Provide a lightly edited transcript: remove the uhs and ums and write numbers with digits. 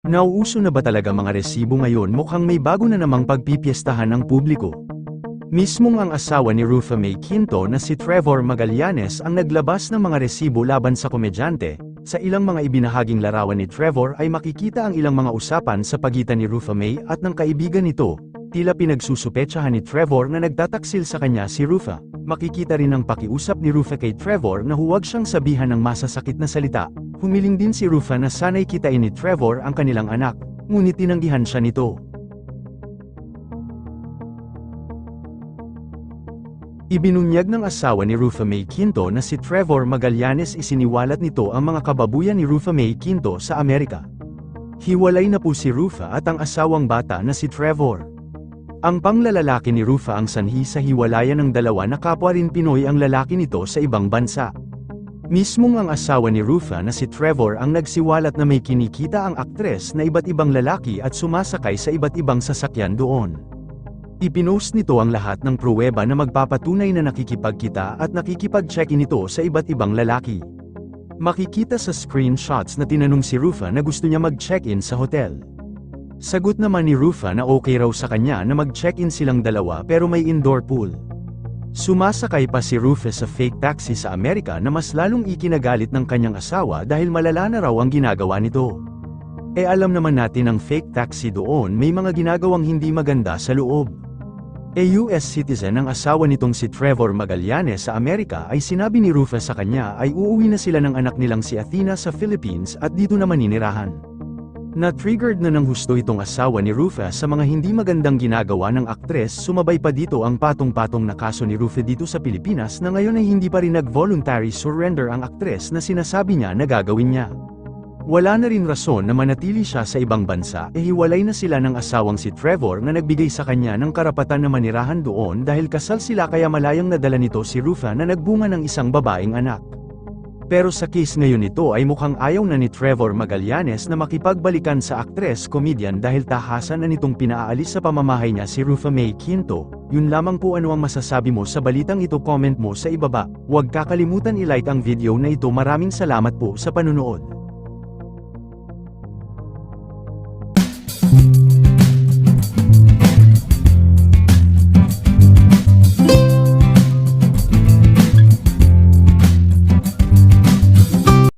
Nauuso na ba talaga mga resibo ngayon? Mukhang may bago na namang pagpipiestahan ng publiko. Mismong ang asawa ni Rufa May Quinto na si Trevor Magallanes ang naglabas ng mga resibo laban sa komedyante. Sa ilang mga ibinahaging larawan ni Trevor ay makikita ang ilang mga usapan sa pagitan ni Rufa May at ng kaibigan nito. Tila pinagsusupetsahan ni Trevor na nagtataksil sa kanya si Rufa. Makikita rin ang pakiusap ni Rufa kay Trevor na huwag siyang sabihan ng masasakit na salita. Humiling din si Rufa na sana'y kitain ni Trevor ang kanilang anak, ngunit tinanggihan siya nito. Ibinunyag ng asawa ni Rufa May Quinto na si Trevor Magallanes isiniwalat nito ang mga kababuyan ni Rufa May Quinto sa Amerika. Hiwalay na po si Rufa at ang asawang bata na si Trevor. Ang panglalalaki ni Rufa ang sanhi sa hiwalayan ng dalawa na kapwa rin Pinoy ang lalaki nito sa ibang bansa. Mismong ang asawa ni Rufa na si Trevor ang nagsiwalat na may kinikita ang aktres na iba't ibang lalaki at sumasakay sa iba't ibang sasakyan doon. Ipinost nito ang lahat ng pruweba na magpapatunay na nakikipagkita at nakikipag-check-in ito sa iba't ibang lalaki. Makikita sa screenshots na tinanong si Rufa na gusto niya mag-check-in sa hotel. Sagot naman ni Rufa na okay raw sa kanya na mag-check-in silang dalawa pero may indoor pool. Sumasakay pa si Rufa sa fake taxi sa Amerika na mas lalong ikinagalit ng kanyang asawa dahil malala na raw ang ginagawa nito. Alam naman natin ang fake taxi doon may mga ginagawang hindi maganda sa loob. US citizen ang asawa nitong si Trevor Magallanes sa Amerika ay sinabi ni Rufa sa kanya ay uuwi na sila ng anak nilang si Athena sa Philippines at dito na maninirahan. Na-triggered na ng husto itong asawa ni Rufa sa mga hindi magandang ginagawa ng aktres. Sumabay pa dito ang patong-patong na kaso ni Rufa dito sa Pilipinas na ngayon ay hindi pa rin nag-voluntary surrender ang aktres na sinasabi niya na gagawin niya. Wala na rin rason na manatili siya sa ibang bansa, hiwalay na sila ng asawang si Trevor na nagbigay sa kanya ng karapatan na manirahan doon dahil kasal sila kaya malayang nadala nito si Rufa na nagbunga ng isang babaeng anak. Pero sa case ngayon nito ay mukhang ayaw na ni Trevor Magallanes na makipagbalikan sa aktres-komedyan dahil tahasan na nitong pinaalis sa pamamahay niya si Rufa May Quinto. Yun lamang po. Ano ang masasabi mo sa balitang ito? Comment mo sa ibaba. Huwag kakalimutan i-like ang video na ito. Maraming salamat po sa panunood.